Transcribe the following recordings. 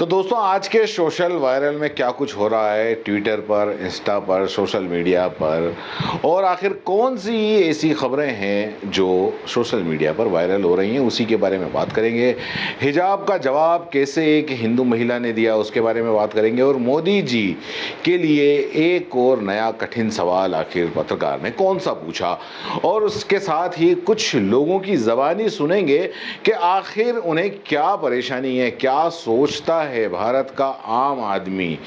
तो दोस्तों आज के सोशल वायरल में क्या कुछ हो रहा है ट्विटर पर, इंस्टा पर, सोशल मीडिया पर, और आखिर कौन सी ऐसी खबरें हैं जो सोशल मीडिया पर वायरल हो रही हैं, उसी के बारे में बात करेंगे। हिजाब का जवाब कैसे एक हिंदू महिला ने दिया उसके बारे में बात करेंगे, और मोदी जी के लिए एक और नया कठिन सवाल आखिर पत्रकार ने कौन सा पूछा, और उसके साथ ही कुछ लोगों की ज़बानी सुनेंगे कि आखिर उन्हें क्या परेशानी है, क्या सोचता है भारत का आम आदमी,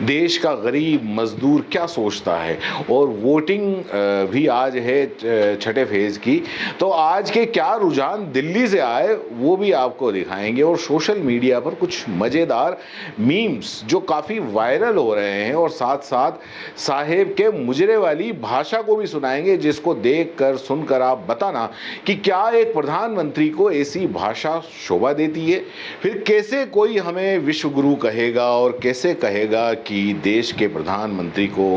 देश का गरीब मजदूर क्या सोचता है। और वोटिंग भी आज है छठे फेज की, तो आज के क्या रुझान दिल्ली से आए वो भी आपको दिखाएंगे, और सोशल मीडिया पर कुछ मज़ेदार मीम्स जो काफ़ी वायरल हो रहे हैं, और साथ साथ साहेब के मुजरे वाली भाषा को भी सुनाएंगे, जिसको देख कर सुनकर आप बताना कि क्या एक प्रधानमंत्री को ऐसी भाषा शोभा देती है। फिर कैसे कोई हमें विश्व गुरु कहेगा, और कैसे कहेगा कि देश के प्रधानमंत्री को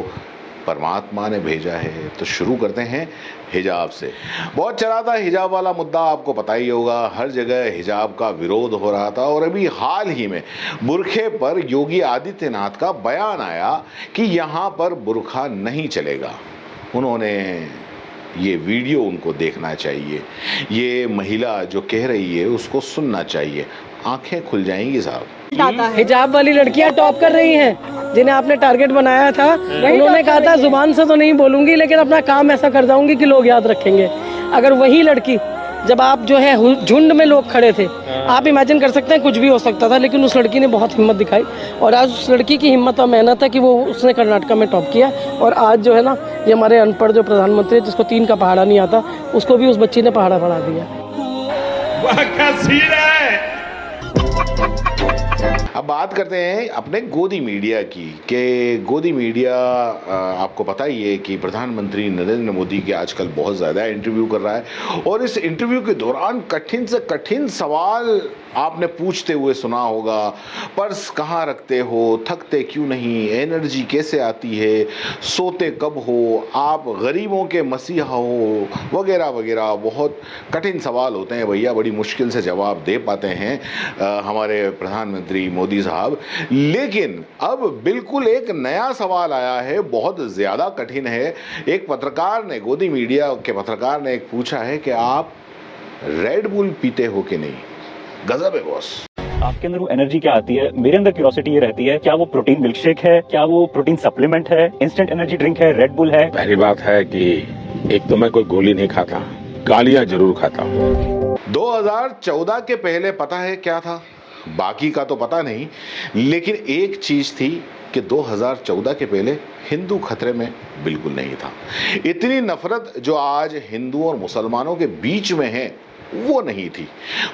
परमात्मा ने भेजा है। तो शुरू करते हैं हिजाब से। बहुत चला था हिजाब वाला मुद्दा, आपको पता ही होगा, हर जगह हिजाब का विरोध हो रहा था, और अभी हाल ही में बुरखे पर योगी आदित्यनाथ का बयान आया कि यहाँ पर बुरखा नहीं चलेगा। उन्होंने ये वीडियो उनको देखना चाहिए, ये महिला जो कह रही है उसको सुनना चाहिए, आंखें खुल जाएंगी साहब। हिजाब वाली लड़कियां टॉप कर रही हैं, जिन्हें आपने टारगेट बनाया था। उन्होंने कहा था जुबान से तो नहीं बोलूंगी, लेकिन अपना काम ऐसा कर जाऊंगी कि लोग याद रखेंगे। अगर वही लड़की, जब आप जो है झुंड में लोग खड़े थे, आप इमेजिन कर सकते हैं कुछ भी हो सकता था, लेकिन उस लड़की ने बहुत हिम्मत दिखाई, और आज उस लड़की की हिम्मत और मेहनत है कि वो उसने कर्नाटका में टॉप किया। और आज जो है ना, ये हमारे अनपढ़ जो प्रधानमंत्री, जिसको 3 का पहाड़ा नहीं आता, उसको भी उस बच्ची ने पहाड़ा पढ़ा दिया। अब बात करते हैं अपने गोदी मीडिया की, कि गोदी मीडिया आपको पता ही है कि प्रधानमंत्री नरेंद्र मोदी के आजकल बहुत ज़्यादा इंटरव्यू कर रहा है, और इस इंटरव्यू के दौरान कठिन से कठिन सवाल आपने पूछते हुए सुना होगा। पर्स कहाँ रखते हो, थकते क्यों नहीं, एनर्जी कैसे आती है, सोते कब हो, आप गरीबों के मसीहा हो, वगैरह वगैरह। बहुत कठिन सवाल होते हैं भैया, बड़ी मुश्किल से जवाब दे पाते हैं हमारे प्रधानमंत्री मोदी साहब। लेकिन अब बिल्कुल एक नया सवाल आया है, बहुत ज़्यादा कठिन है। एक पत्रकार ने, गोदी मीडिया के पत्रकार ने एक पूछा है कि आप रेड बुल पीते हो कि नहीं। गजब है बॉस। आपके अंदर वो एनर्जी क्या आती है? मेरे अंदर क्यूरियोसिटी ये रहती है, क्या वो प्रोटीन मिल्कशेक है, क्या वो प्रोटीन सप्लीमेंट है, इंस्टेंट एनर्जी ड्रिंक है, रेड बुल है? पहली बात है कि एक तो मैं कोई गोली नहीं खाता, गालियां जरूर खाता हूँ। 2014 के पहले पता है क्या था, बाकी का तो पता नहीं, लेकिन एक चीज थी कि 2014 के पहले हिंदू खतरे में बिल्कुल नहीं था। इतनी नफरत जो आज हिंदुओं और मुसलमानों के बीच में है वो नहीं थी।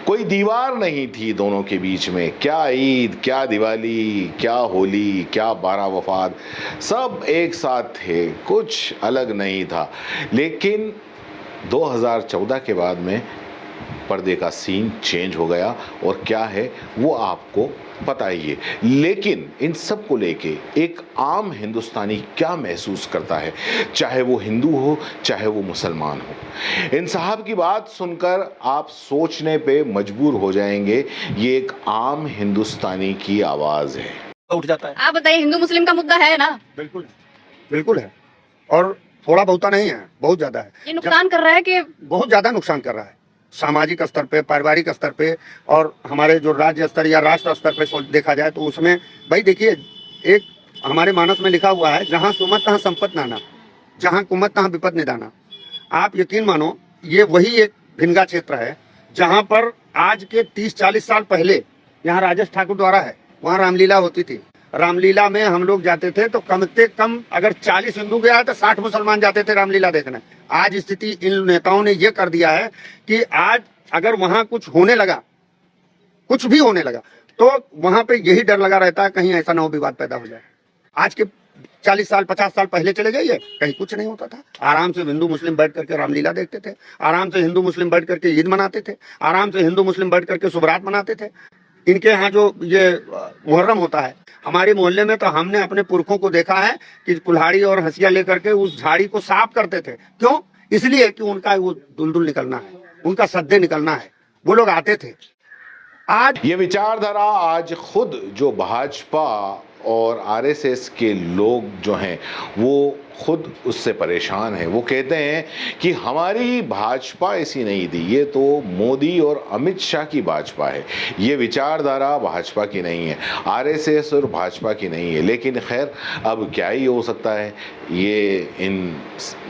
कोई दीवार नहीं थी दोनों के बीच में। क्या ईद, क्या दिवाली, क्या होली, क्या 12 वफात, सब एक साथ थे, कुछ अलग नहीं था। लेकिन 2014 के बाद में पर्दे का सीन चेंज हो गया, और क्या है वो आपको पता ही है। लेकिन इन सब को लेके एक आम हिंदुस्तानी क्या महसूस करता है, चाहे वो हिंदू हो चाहे वो मुसलमान हो। इन साहब की बात सुनकर आप सोचने पे मजबूर हो जाएंगे। ये एक आम हिंदुस्तानी की आवाज है। उठ जाता है। आप बताइए, हिंदू मुस्लिम का मुद्दा है ना? बिल्कुल बिल्कुल है, और थोड़ा बहुता नहीं है, बहुत ज्यादा है। ये नुकसान कर रहा है कि बहुत ज्यादा नुकसान कर रहा है, सामाजिक स्तर पे, पारिवारिक स्तर पे, और हमारे जो राज्य स्तर या राष्ट्र स्तर पे देखा जाए तो उसमें भाई देखिए, एक हमारे मानस में लिखा हुआ है, जहाँ सुमत तहाँ संपत नाना, जहाँ कुमत तहाँ विपद निदाना। आप यकीन मानो, ये वही एक भिनगा क्षेत्र है जहाँ पर आज के 30-40 साल पहले यहाँ राजेश ठाकुर द्वारा है, वहाँ रामलीला होती थी। रामलीला में हम लोग जाते थे तो कम से कम अगर 40 हिंदू गया तो 60 मुसलमान जाते थे रामलीला देखने। आज स्थिति इन नेताओं ने ये कर दिया है कि आज अगर वहां कुछ होने लगा, कुछ भी होने लगा, तो वहां पे यही डर लगा रहता है कहीं ऐसा ना हो विवाद पैदा हो जाए। आज के 40 साल 50 साल पहले चले जाइए, कहीं कुछ नहीं होता था। आराम से हिंदू मुस्लिम बैठ करके रामलीला देखते थे, आराम से हिंदू मुस्लिम बैठ करके ईद मनाते थे, आराम से हिंदू मुस्लिम बैठ करके शुभरात मनाते थे। इनके यहाँ जो ये मुहर्रम होता है, हमारे मोहल्ले में तो हमने अपने पुरखों को देखा है कि कुल्हाड़ी और हंसिया लेकर के उस झाड़ी को साफ करते थे। क्यों? इसलिए कि उनका वो दुलदुल निकलना है, उनका सद्दे निकलना है। वो लोग आते थे, आज ये विचारधारा आज खुद जो भाजपा और आरएसएस के लोग जो हैं वो खुद उससे परेशान हैं। वो कहते हैं कि हमारी भाजपा ऐसी नहीं थी, ये तो मोदी और अमित शाह की भाजपा है, ये विचारधारा भाजपा की नहीं है, आरएसएस और भाजपा की नहीं है। लेकिन खैर अब क्या ही हो सकता है, ये इन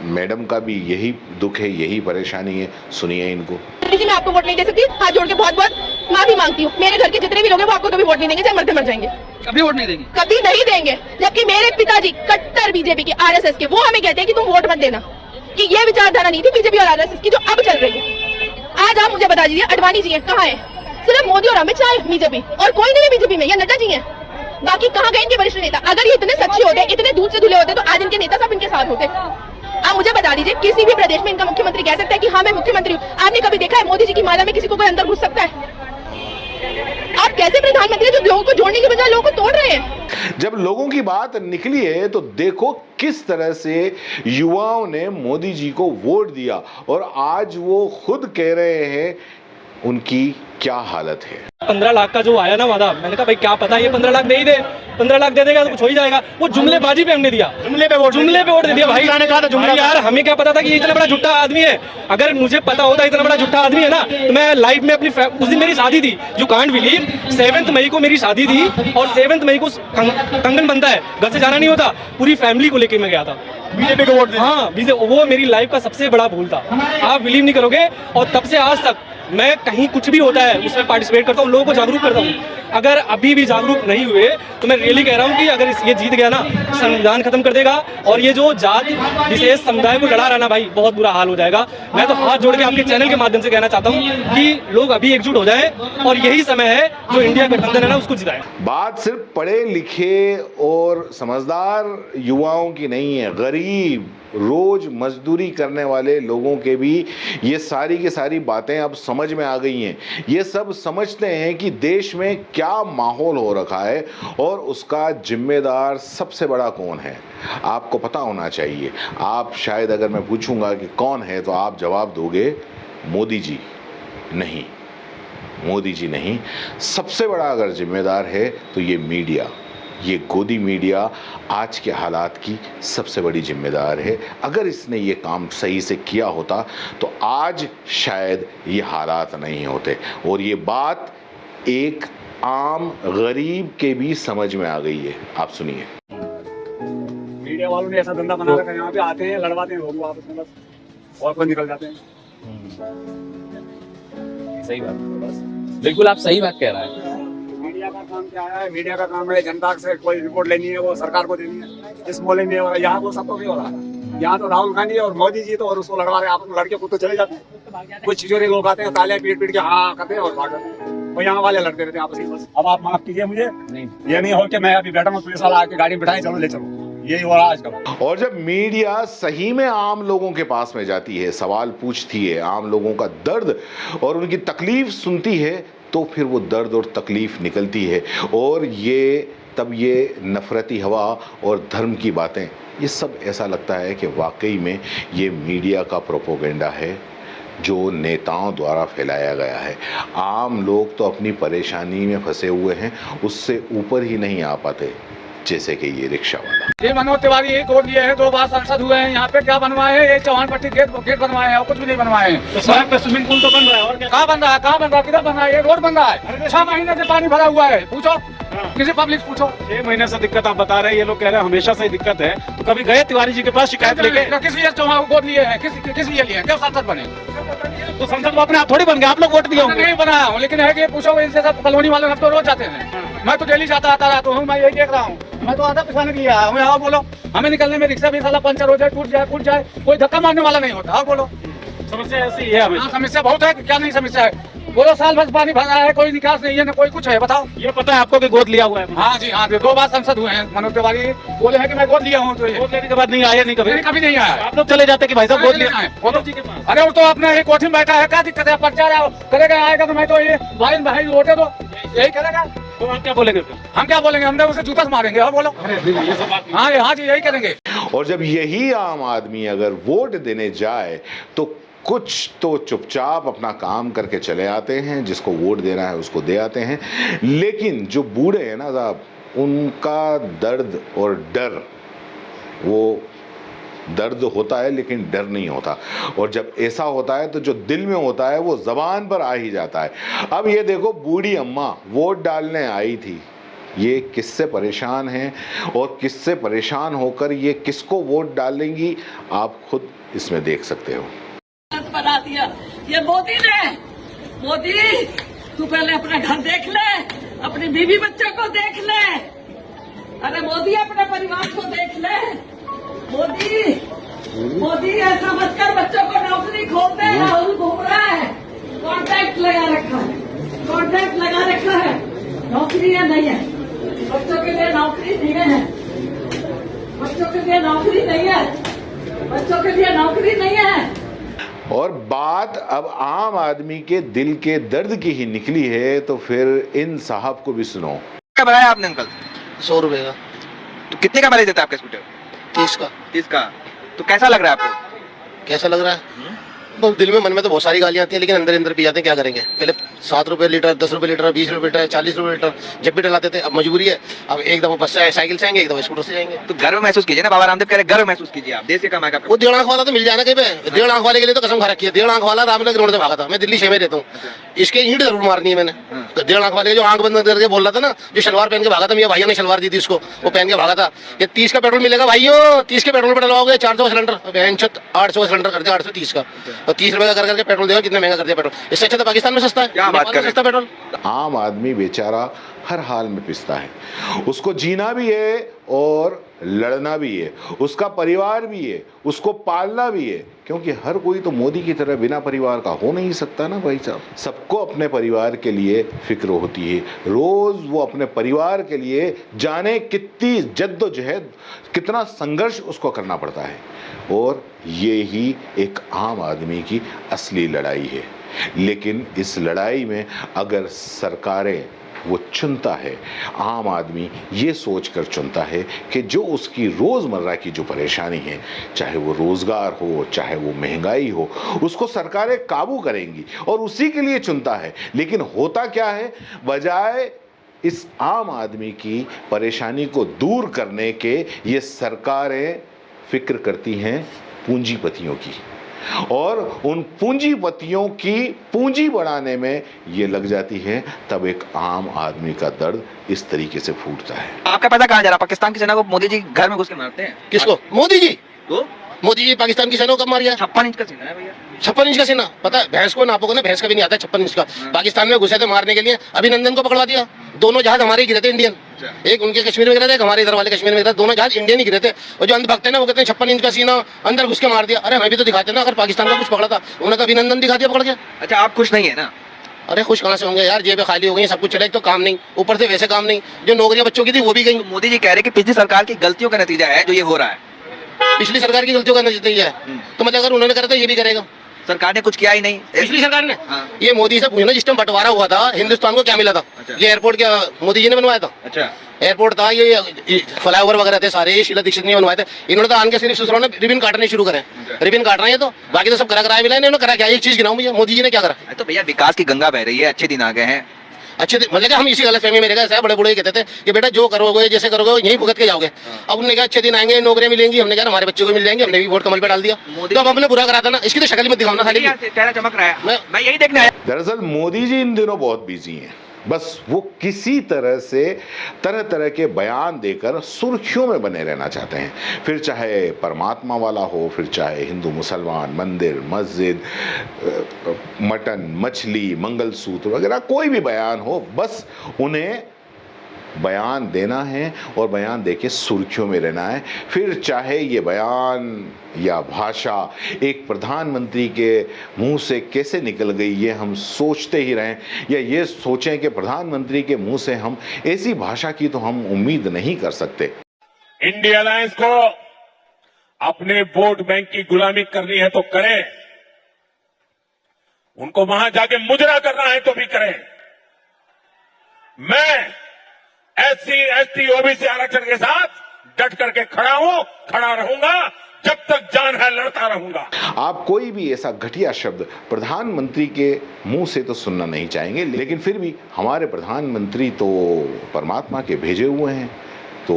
मैडम का भी यही दुख है, यही परेशानी है। सुनिए इनको। जी मैं आपको वोट नहीं दे सकती, हाथ जोड़ के बहुत बहुत माफी मांगती हूँ। मेरे घर के जितने भी लोग हैं वो आपको कभी वोट नहीं देंगे, चाहे मरते मर जाएंगे। कभी वोट नहीं देंगे? कभी नहीं देंगे। जबकि मेरे पिताजी कट्टर बीजेपी के, आरएसएस के, वो हमें कहते हैं कि तुम वोट मत देना, कि ये विचारधारा नहीं थी बीजेपी और आरएसएस की जो अब चल रही है। आज आप मुझे बता दीजिए अडवाणी जी है कहाँ है? सिर्फ मोदी और अमित शाह है बीजेपी, और कोई नहीं है बीजेपी में, ये नड्डा जी है। बाकी कहाँ गए इनके वरिष्ठ नेता? अगर ये इतने सच्चे होते, इतने दूध से धुले होते, तो आज इनके नेता सब इनके साथ होते। आप मुझे बता दीजिए किसी भी प्रदेश में इनका मुख्यमंत्री कह सकता है कि हाँ मैं मुख्यमंत्री हूँ? आपने कभी देखा है मोदी जी की माला में किसी को कोई अंदर घुस सकता है? आप कैसे प्रधानमंत्री जो लोगों को जोड़ने के बजाय लोगों को तोड़ रहे हैं? जब लोगों की बात निकली है तो देखो किस तरह से युवाओं ने मोदी जी को वोट दिया, और आज वो खुद कह रहे हैं उनकी क्या हालत है। 15 लाख का जो आया ना वादा, मैंने कहा भाई क्या पता ये 15 लाख दे ही दे, 15 लाख दे देगा तो कुछ हो ही जाएगा। वो जुमलेबाजी पे हमने दिया, जुमले पे वोट दे दिया भाई। ने कहा था जुमला, यार हमें क्या पता था कि ये इतना बड़ा झूठा आदमी है। अगर मुझे पता होता इतना बड़ा झूठा आदमी है ना, तो मैं लाइफ में अपनी उस दिन मेरी शादी थी, यू कांट बिलीव, 7 मई को मेरी शादी थी, और 7 मई को कंगन बनता है, घर से जाना नहीं होता, पूरी फैमिली को लेके मैं गया था बीजेपी को वोट। हाँ, वो मेरी लाइफ का सबसे बड़ा भूल था, आप बिलीव नहीं करोगे। और तब से आज तक मैं कहीं कुछ भी होता है उसमें पार्टिसिपेट करता हूँ, लोगों को जागरूक करता हूँ। अगर अभी भी जागरूक नहीं हुए तो मैं रियली कह रहा हूँ कि अगर ये जीत गया ना, संविधान खत्म कर देगा, और ये जो जाति विशेष समुदाय को लड़ा रहा ना भाई, बहुत बुरा हाल हो जाएगा। मैं तो हाथ जोड़ के आपके चैनल के माध्यम से कहना चाहता हूँ कि लोग अभी एकजुट हो जाएं, और यही समय है जो इंडिया गठबंधन है ना उसको जिताएं। बात सिर्फ पढ़े लिखे और समझदार युवाओं की नहीं है, गरीब रोज मजदूरी करने वाले लोगों के भी ये सारी की सारी बातें अब समझ में आ गई हैं। ये सब समझते हैं कि देश में क्या माहौल हो रखा है और उसका जिम्मेदार सबसे बड़ा कौन है। आपको पता होना चाहिए। आप शायद अगर मैं पूछूंगा कि कौन है तो आप जवाब दोगे मोदी जी। नहीं, मोदी जी नहीं। सबसे बड़ा अगर जिम्मेदार है तो ये मीडिया, ये गोदी मीडिया आज के हालात की सबसे बड़ी जिम्मेदार है। अगर इसने ये काम सही से किया होता तो आज शायद ये हालात नहीं होते। और ये बात एक आम गरीब के भी समझ में आ गई है। आप सुनिए। मीडिया वालों ने ऐसा धंधा बना रखा है, यहाँ पे आते हैं, लड़वाते हैं लोग आपस में, बस और कोई निकल जाते हैं। सही बात, बस बिल्कुल आप सही बात कह रहे हैं। मीडिया का काम क्या है? मीडिया का काम है जनता से कोई रिपोर्ट लेनी है, वो सरकार को देनी है। इस मोहल्ले में हो रहा है, यहाँ वो सब तो नहीं हो रहा है। यहाँ तो राहुल गांधी और मोदी जी तो और उसको लड़वा रहे हैं, आप लड़के को तो चले जाते हैं। कुछ छिछोरे लोग आते हैं, तालियां पीट के हाँ करते हैं और भाग जाते हैं। वो यहाँ वाले लड़ते रहते हैं आपस में। बस अब आप माफ कीजिए मुझे, ये नहीं हो कि मैं अभी बैठा हूँ, पुलिस वाला आके गाड़ी में बिठाए, चलो ले चलो, यही हो रहा है आजकल। और जब मीडिया सही में आम लोगों के पास में जाती है, सवाल पूछती है, आम लोगों का दर्द और उनकी तकलीफ सुनती है, तो फिर वो दर्द और तकलीफ निकलती है। और तब ये नफरती हवा और धर्म की बातें, ये सब ऐसा लगता है कि वाकई में ये मीडिया का प्रोपोगेंडा है जो नेताओं द्वारा फैलाया गया है। आम लोग तो अपनी परेशानी में फंसे हुए हैं, उससे ऊपर ही नहीं आ पाते, जैसे कि ये रिक्शा वाला। ये मनोज तिवारी एक वोट दिए हैं, 2 बार सांसद हुए हैं। यहाँ पे क्या बनवाए हैं? ये चौहान पट्टी गेट बनवाए हैं और कुछ भी नहीं बनवाए हैं। तो स्विमिंग पूल तो बन रहा है, और क्या? कहाँ बन रहा है? कहाँ बन रहा है? किधर बन रहा है? ये रोड बन रहा है, 6 महीने से पानी भरा हुआ है। पूछो किसी पब्लिक पूछो। 6 महीने से दिक्कत आप बता रहे हैं, ये लोग कह रहे हैं हमेशा से दिक्कत है। तो कभी गए तिवारी जी के पास शिकायत लेके? किस लिए चौहान को वोट लिए हैं? किस लिए लिए हैं? क्यों सांसद बने? तो संसद में अपने आप थोड़ी बन गए, आप लोग वोट दिए होंगे। नहीं बनाया हूँ, लेकिन है कि पूछो इनसे सब कॉलोनी वाले सब तो रोज जाते हैं। मैं तो डेली जाता आता रहता हूँ, मैं यही देख रहा हूँ। मैं तो आधा पिछाने के लिए आया हूँ। यहाँ बोलो, हमें निकलने में रिक्शा भी साला पंचर हो जाए, टूट जाए, कोई धक्का मारने वाला नहीं होता। और बोलो, समस्या ऐसी है हमें। समस्या बहुत है, क्या नहीं समस्या है? बोलो, साल भर पानी भरा है, कोई निकास नहीं है, ना कोई कुछ है, बताओ। ये पता है आपको कि गोद लिया हुआ है? हाँ जी, हाँ, 2 बार सांसद हुए हैं। मनोज तिवारी बोले हैं कि मैं गोद लिया हूँ, तो गोद लेने के बाद नहीं आया? नहीं कभी नहीं आया। आप लोग चले जाते कि भाई साहब गोद लिया है। अरे वो तो अपना एक कोठी में बैठा है, क्या दिक्कत है? पर्चा करेगा, आएगा तो मैं तो ये भाई वोटे दो, यही करेगा। तो आप क्या बोलेंगे? हम क्या बोलेंगे? हमने उसे जूता से मारेंगे। और बोलो, हाँ जी, यही करेंगे। और जब यही आम आदमी अगर वोट देने जाए तो कुछ तो चुपचाप अपना काम करके चले आते हैं, जिसको वोट देना है उसको दे आते हैं, लेकिन जो बूढ़े हैं ना साहब, उनका दर्द और डर, वो दर्द होता है लेकिन डर नहीं होता, और जब ऐसा होता है तो जो दिल में होता है वो ज़बान पर आ ही जाता है। अब ये देखो, बूढ़ी अम्मा वोट डालने आई थी, ये किससे परेशान हैं और किससे परेशान होकर ये किसको वोट डालेंगी, आप खुद इसमें देख सकते हो। बना दिया ये मोदी ने। मोदी, तू पहले अपना घर देख ले, अपनी बीवी बच्चों को देख ले। अरे मोदी, अपने परिवार को देख ले। मोदी ऐसा मत कर, बच्चों को नौकरी खोल दे। राहुल घूम रहा है, कॉन्ट्रैक्ट लगा रखा है, नौकरी है नहीं है, बच्चों के लिए नौकरी नहीं है, बच्चों के लिए नौकरी नहीं है। और बात अब आम आदमी के दिल के दर्द की ही निकली है, तो फिर इन साहब को भी सुनो। क्या बनाया आपने अंकल? 100 रुपए का। तो कितने का माइलेज देता है आपका स्कूटर? 30 का। तो कैसा लग रहा है आपको? कैसा लग रहा है? तो दिल में मन में तो बहुत सारी गालियां आती हैं, लेकिन अंदर अंदर पी जाते हैं। क्या करेंगे? पहले 7 रुपए लीटर, 10 रुपए लीटर, 20 रुपए लीटर, 40 रुपए लीटर जब भी डलाते थे। अब मजबूरी है, अब एक दफा बस से साइकिल से आएंगे, एक दफा स्कूटर से जाएंगे। तो गर्व महसूस कीजिए ना, बाबा रामदेव कह रहे गर्व महसूस कीजिए आप, देश के कमाएगा। वो 1.5 आंख वाला तो मिल जाना कहीं पे। 1.5 आंख वाले के लिए तो कसम खा रखी है। 1.5 आंख वाला रामनगर रोड से भागा था। मैं दिल्ली शहर में रहता हूँ, इसके ईंट जरूर मारनी है मैंने। 1.5 आंख वाले के जो आंख बंद करके बोल रहा था ना, जो शलवार पहन के भागा था, मेरे भाइयों ने शलवार दी थी उसको, वो पहन के भागा था। ये 30 का पेट्रोल मिलेगा भाइयों, 30 के पेट्रोल पर डलवाओगे 400 सिलेंडर, 800 सिलेंडर कर दिया, 830 का। और 30 रुपए का कर करके पेट्रोल देगा, कितना महंगा कर दिया पेट्रोल। इससे अच्छा तो पाकिस्तान में सस्ता है। क्या बात कर रहे हैं? सस्ता पेट्रोल। आम आदमी बेचारा हर हाल में पिसता है, उसको जीना भी है और लड़ना भी है, उसका परिवार भी है, उसको पालना भी है, क्योंकि हर कोई तो मोदी की तरह बिना परिवार का हो नहीं सकता ना भाई साहब। सबको अपने परिवार के लिए फिक्र होती है, रोज वो अपने परिवार के लिए जाने कितनी जद्दोजहद, कितना संघर्ष उसको करना पड़ता है, और ये ही एक आम आदमी की असली लड़ाई है। लेकिन इस लड़ाई में अगर सरकारें वो चुनता है, आम आदमी ये सोचकर चुनता है कि जो उसकी रोज़मर्रा की जो परेशानी है, चाहे वो रोज़गार हो, चाहे वो महंगाई हो, उसको सरकारें काबू करेंगी, और उसी के लिए चुनता है। लेकिन होता क्या है, बजाय इस आम आदमी की परेशानी को दूर करने के, ये सरकारें फिक्र करती हैं पूंजीपतियों की, और उन पूंजीपतियों की पूंजी बढ़ाने में ये लग जाती है। तब एक आम आदमी का दर्द इस तरीके से फूटता है। आपका पता कहाँ जा रहा? पाकिस्तान की सेना को मोदी जी घर में घुस के मारते हैं। किसको? मोदी जी। तो मोदी जी पाकिस्तान की सेना को कब मारिया? 56 इंच का सीना है भैया। 56 इंच का सीना। पता है, भैंस को नापोगे ना, भैंस का भी नहीं आता 56 इंच का। पाकिस्तान में घुसे थे मारने के लिए, अभिनंदन को पकड़वा दिया। दोनों जहाज हमारे ही गिरे थे, इंडियन। एक उनके कश्मीर में गिरे थे, एक हमारे इधर वाले कश्मीर में गिरे थे। दोनों जहाज इंडियन ही गिरे थे। और जो अंधभक्त है ना, वो कहते हैं 56 इंच का सीना, अंदर घुस के मार दिया। अरे हमें भी तो दिखाते ना, अगर पाकिस्तान का कुछ पकड़ा था, उन्होंने तो अभिनंदन दिखा दिया पकड़ के। अच्छा, आप खुश नहीं है ना? अरे खुश कहाँ से होंगे यार, जेबें खाली हो गई, सब कुछ चले, तो काम नहीं, ऊपर से वैसे काम नहीं, जो नौकरियां बच्चों की थी वो भी गई। मोदी जी कह रहे हैं कि पिछली सरकार की गलतियों का नतीजा है जो ये हो रहा है। पिछली सरकार की गलतियों का नतीजा है, तो मतलब अगर उन्होंने करा तो ये भी करेगा। सरकार ने कुछ किया ही नहीं, पिछली सरकार ने। हाँ। ये मोदी से पूछना, जिस टाइम बंटवारा हुआ था हिंदुस्तान को क्या मिला था? अच्छा। ये एयरपोर्ट क्या मोदी जी ने बनवाया था? अच्छा, एयरपोर्ट था, ये फ्लाईओवर वगैरह थे सारे, ये शीला दीक्षित ने बनवाए थे। इन्होंने तो आन के सिर्फ ससुराल में रिबन काटने शुरू करे। रिबन काट रहे हैं, तो बाकी तो सब कराया मिला है। इन्होंने करा क्या? एक चीज गिनाऊं भैया, मोदी जी ने क्या करा? तो भैया विकास की गंगा बह रही है, अच्छे दिन आ गए हैं। अच्छे मतलब कि हम इसी गलतफहमी में रह गए। बड़े बड़े कहते थे कि बेटा जो करोगे, जैसे करोगे यही भुगत के जाओगे। अब उन्होंने कहा अच्छे दिन आएंगे, नौकरियां मिलेंगी। हमने कहा हमारे बच्चों को मिल जाएंगे, हमने भी वोट कमल पे डाल दिया। तो अब हमने बुरा करा था ना, इसकी तो शक्ल मत दिखाना, साली चेहरा चमक रहा है। मैं यही देखने आया। दरअसल मोदी जी इन दिनों बहुत बिजी हैं, बस वो किसी तरह से तरह तरह के बयान देकर सुर्खियों में बने रहना चाहते हैं। फिर चाहे परमात्मा वाला हो, फिर चाहे हिंदू मुसलमान, मंदिर मस्जिद, मटन मछली, मंगलसूत्र वगैरह, कोई भी बयान हो, बस उन्हें बयान देना है और बयान देके सुर्खियों में रहना है। फिर चाहे ये बयान या भाषा एक प्रधानमंत्री के मुंह से कैसे निकल गई, ये हम सोचते ही रहें, या ये सोचें कि प्रधानमंत्री के मुंह से हम ऐसी भाषा की तो हम उम्मीद नहीं कर सकते। इंडिया अलायंस को अपने वोट बैंक की गुलामी करनी है तो करें, उनको वहां जाके मुजरा करना है तो भी करें। मैं SC ST OBC आरक्षण के साथ डट करके खड़ा हूं, खड़ा रहूंगा, जब तक जान है लड़ता रहूंगा। आप कोई भी ऐसा घटिया शब्द प्रधानमंत्री के मुंह से तो सुनना नहीं चाहेंगे, लेकिन फिर भी हमारे प्रधानमंत्री तो परमात्मा के भेजे हुए हैं, तो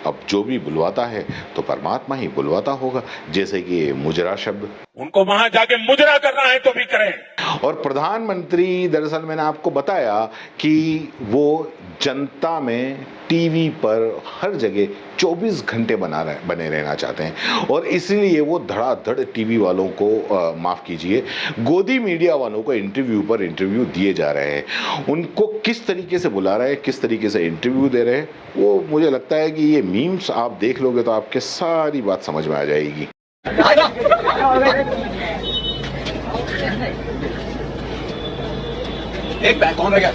अब जो भी बुलवाता है तो परमात्मा ही बुलवाता होगा। जैसे कि मुजरा शब्द, उनको वहां जाके मुजरा करना है तो भी करें। और प्रधानमंत्री, दरअसल मैंने आपको बताया कि वो जनता में टीवी पर हर जगह 24 घंटे बने रहना चाहते हैं, और इसलिए वो धड़ाधड़ टीवी वालों को माफ कीजिए, गोदी मीडिया वालों को इंटरव्यू पर इंटरव्यू दिए जा रहे हैं। उनको किस तरीके से बुला रहे हैं, किस तरीके से इंटरव्यू दे रहे हैं, वो मुझे लगता है कि ये मीम्स आप देख लोगे तो आपके सारी बात समझ में आ जाएगी। एक बैग कौन रह गया?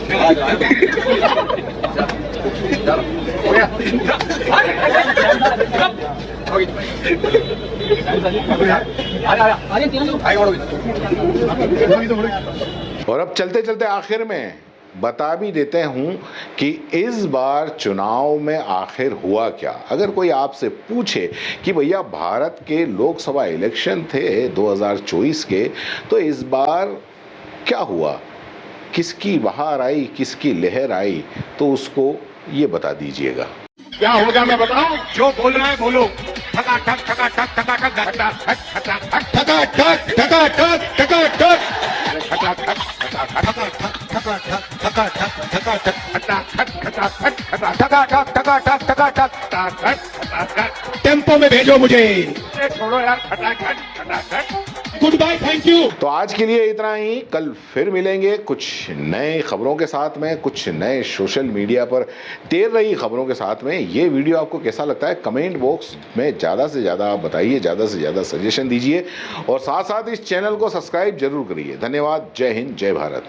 और अब चलते चलते आखिर में बता भी देते हूं कि इस बार चुनाव में आखिर हुआ क्या। अगर कोई आपसे पूछे कि भैया भारत के लोकसभा इलेक्शन थे 2024 के, तो इस बार क्या हुआ, किसकी बहार आई, किसकी लहर आई, तो उसको ये बता दीजिएगा। क्या होगा मैं बताऊं? जो बोलना है बोलो। ठका ठक ठका ठक ठका ठक ठका ठक ठका ठक ठका ठक ठका ठक ठका ठक ठका ठक ठका ठक ठका ठक ठका ठक ठका ठक ठका ठक ठका ठक ठका ठक ठका ठक ठका ठक। टेम्पो में भेजो मुझे। छोड़ो यार, ठका ठक ठका ठक। Goodbye, thank you. तो आज के लिए इतना ही। कल फिर मिलेंगे कुछ नए खबरों के साथ में, कुछ नए सोशल मीडिया पर तैर रही खबरों के साथ में। ये वीडियो आपको कैसा लगता है कमेंट बॉक्स में ज़्यादा से ज़्यादा आप बताइए, ज़्यादा से ज़्यादा सजेशन दीजिए, और साथ साथ इस चैनल को सब्सक्राइब जरूर करिए। धन्यवाद। जय हिंद, जय भारत।